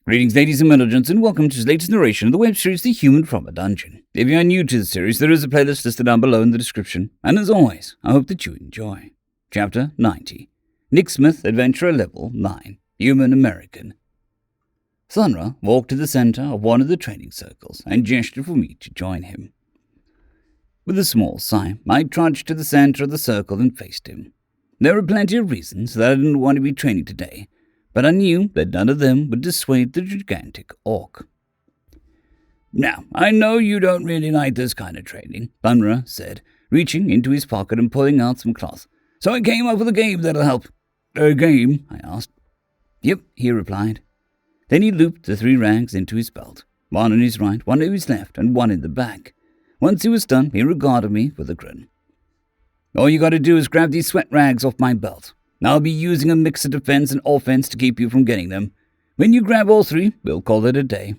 Greetings, ladies and gentlemen, and welcome to the latest narration of the web series The Human from a Dungeon. If you are new to the series, there is a playlist listed down below in the description, and as always, I hope that you enjoy. Chapter 90. Nick Smith, Adventurer Level 9. Human American. Thunra walked to the center of one of the training circles and gestured for me to join him. With a small sigh, I trudged to the center of the circle and faced him. There were plenty of reasons that I didn't want to be training today, but I knew that none of them would dissuade the gigantic orc. "Now, I know you don't really like this kind of training," Thunra said, reaching into his pocket and pulling out some cloth. "So I came up with a game that'll help." "A game?" I asked. "Yep," he replied. Then he looped the 3 rags into his belt, one on his right, one on his left, and one in the back. Once he was done, he regarded me with a grin. "All you gotta do is grab these sweat rags off my belt. I'll be using a mix of defense and offense to keep you from getting them. When you grab all 3, we'll call it a day."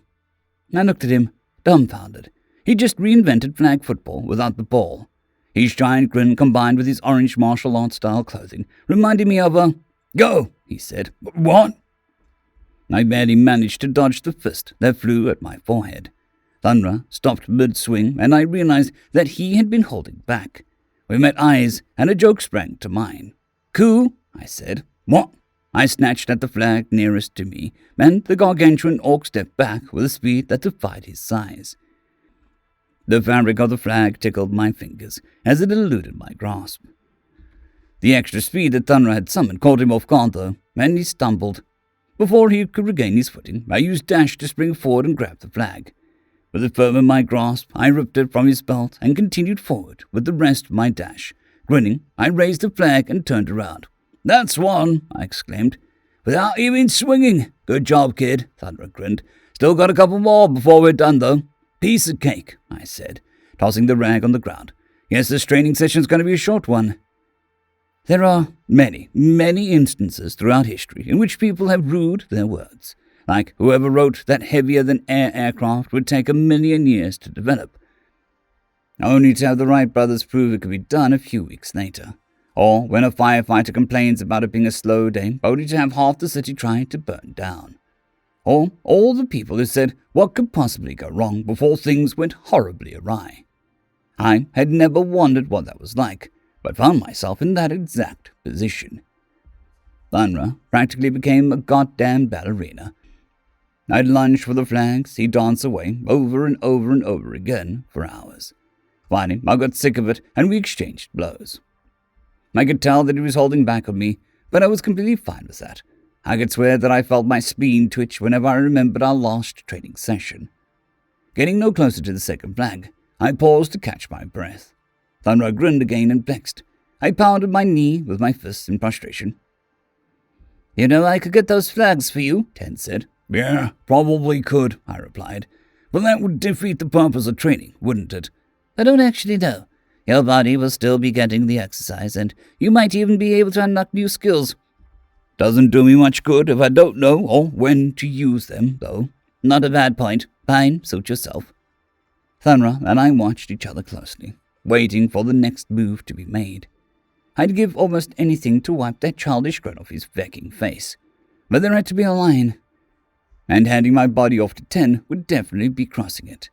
I looked at him, dumbfounded. He just reinvented flag football without the ball. His giant grin combined with his orange martial arts style clothing reminded me of a "Go," he said. "What?" I barely managed to dodge the fist that flew at my forehead. Thunra stopped mid-swing, and I realized that he had been holding back. We met eyes, and a joke sprang to mine. "Cool," I said. "What?" I snatched at the flag nearest to me, and the gargantuan orc stepped back with a speed that defied his size. The fabric of the flag tickled my fingers as it eluded my grasp. The extra speed that Thunra had summoned caught him off guard, though, and he stumbled. Before he could regain his footing, I used dash to spring forward and grab the flag. With it firm in my grasp, I ripped it from his belt and continued forward with the rest of my dash. Grinning, I raised the flag and turned around. "That's one," I exclaimed. "Without even swinging. Good job, kid," Thunra grinned. "Still got a couple more before we're done, though." "Piece of cake," I said, tossing the rag on the ground. "Guess this training session's going to be a short one." There are many, many instances throughout history in which people have rued their words, like whoever wrote that heavier-than-air aircraft would take 1,000,000 years to develop, only to have the Wright brothers prove it could be done a few weeks later. Or when a firefighter complains about it being a slow day, only to have half the city try to burn down. Or all the people who said what could possibly go wrong before things went horribly awry. I had never wondered what that was like, but found myself in that exact position. Thunra practically became a goddamn ballerina. I'd lunge for the flags, he'd dance away, over and over and over again, for hours. Finally, I got sick of it, and we exchanged blows. I could tell that he was holding back on me, but I was completely fine with that. I could swear that I felt my spine twitch whenever I remembered our last training session. Getting no closer to the second flag, I paused to catch my breath. Thunra grinned again and flexed. I pounded my knee with my fists in frustration. "You know I could get those flags for you," Ted said. "Yeah, probably could," I replied. "But that would defeat the purpose of training, wouldn't it?" "I don't actually know. Your body will still be getting the exercise, and you might even be able to unlock new skills." "Doesn't do me much good if I don't know or when to use them, though." "Not a bad point. Fine, suit yourself." Thunra and I watched each other closely, waiting for the next move to be made. I'd give almost anything to wipe that childish grin off his vecking face, but there had to be a line, and handing my body off to 10 would definitely be crossing it.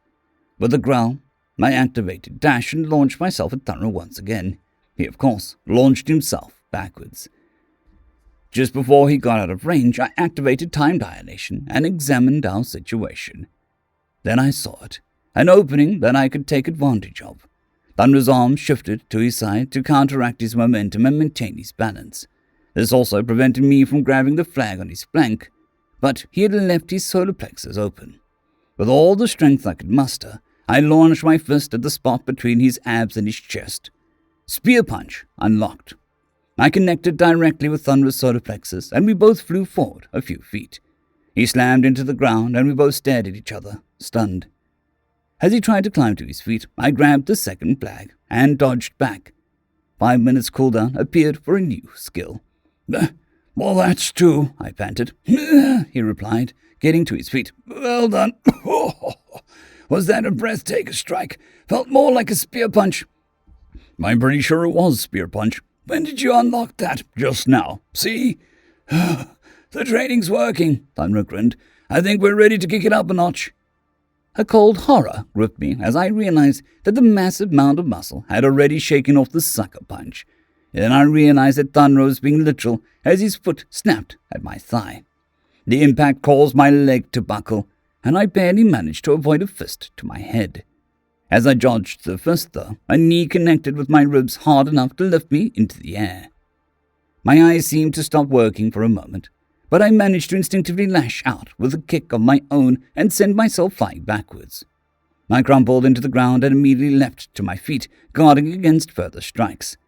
With a growl, I activated dash and launched myself at Thunra once again. He, of course, launched himself backwards. Just before he got out of range, I activated time dilation and examined our situation. Then I saw it, an opening that I could take advantage of. Thunra's arm shifted to his side to counteract his momentum and maintain his balance. This also prevented me from grabbing the flag on his flank, but he had left his solar plexus open. With all the strength I could muster, I launched my fist at the spot between his abs and his chest. Spear punch unlocked. I connected directly with Thunra's solar plexus, and we both flew forward a few feet. He slammed into the ground, and we both stared at each other, stunned. As he tried to climb to his feet, I grabbed the second flag and dodged back. 5 minutes cooldown appeared for a new skill. "Well, that's 2, I panted. He replied, getting to his feet. "Well done." "Was that a breathtaker strike? Felt more like a spear punch." "I'm pretty sure it was spear punch. When did you unlock that?" "Just now. See?" "The training's working," Thunra grinned. I think we're ready to kick it up a notch." A cold horror gripped me as I realized that the massive mound of muscle had already shaken off the sucker punch. Then I realized that Thunra was being literal as his foot snapped at my thigh. The impact caused my leg to buckle, and I barely managed to avoid a fist to my head. As I dodged the fist, though, a knee connected with my ribs hard enough to lift me into the air. My eyes seemed to stop working for a moment, but I managed to instinctively lash out with a kick of my own and send myself flying backwards. I crumpled into the ground and immediately leapt to my feet, guarding against further strikes.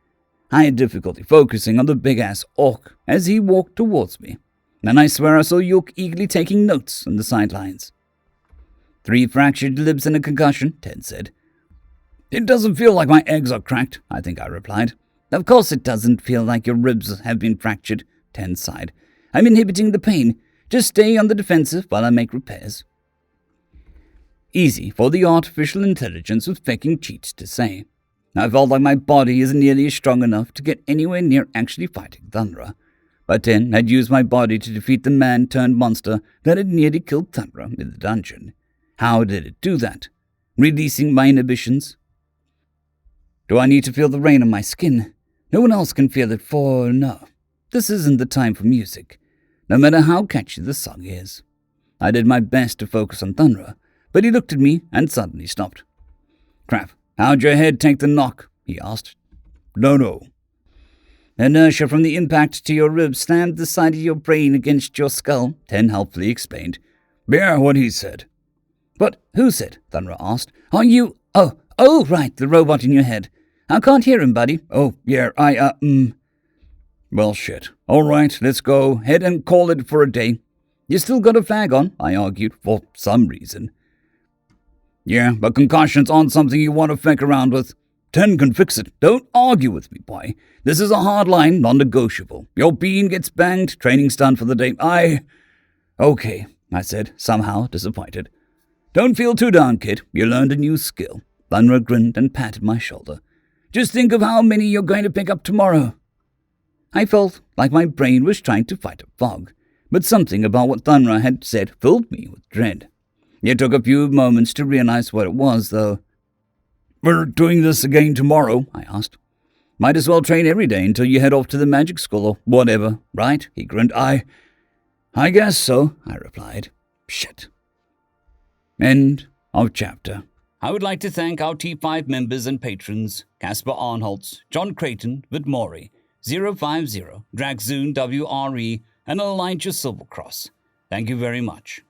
I had difficulty focusing on the big-ass orc as he walked towards me, and I swear I saw Yook eagerly taking notes on the sidelines. 3 fractured ribs and a concussion, Ted said. "It doesn't feel like my eggs are cracked," I think I replied. "Of course it doesn't feel like your ribs have been fractured," Ted sighed. "I'm inhibiting the pain. Just stay on the defensive while I make repairs." Easy for the artificial intelligence with faking cheats to say. I felt like my body isn't nearly strong enough to get anywhere near actually fighting Thunra. But then I'd used my body to defeat the man-turned-monster that had nearly killed Thunra in the dungeon. How did it do that? Releasing my inhibitions? Do I need to feel the rain on my skin? No one else can feel it no. This isn't the time for music, no matter how catchy the song is. I did my best to focus on Thunra, but he looked at me and suddenly stopped. "Crap, how'd your head take the knock?" he asked. No. "Inertia from the impact to your ribs slammed the side of your brain against your skull," Ten helpfully explained. "Bear what he said." "But who said?" Thunra asked. "Are you— Oh, right, the robot in your head. I can't hear him, buddy." "Oh, yeah, Well, shit. All right, let's go ahead and call it for a day." "You still got a flag on," I argued, for some reason. "Yeah, but concussions aren't something you want to fuck around with. 10 can fix it. Don't argue with me, boy. This is a hard line, non-negotiable. Your bean gets banged, training's done for the day. Okay, I said, somehow disappointed. "Don't feel too down, kid. You learned a new skill." Thunra grinned and patted my shoulder. "Just think of how many you're going to pick up tomorrow." I felt like my brain was trying to fight a fog, but something about what Thunra had said filled me with dread. It took a few moments to realize what it was, though. "We're doing this again tomorrow?" I asked. "Might as well train every day until you head off to the magic school or whatever, right?" He grinned. I guess so," I replied. Shit. End of chapter. I would like to thank our T5 members and patrons, Casper Arnholtz, Jon Creighton, W.R.E, 050, Dragzoon W.R.E, and Elijah Silvercross. Thank you very much.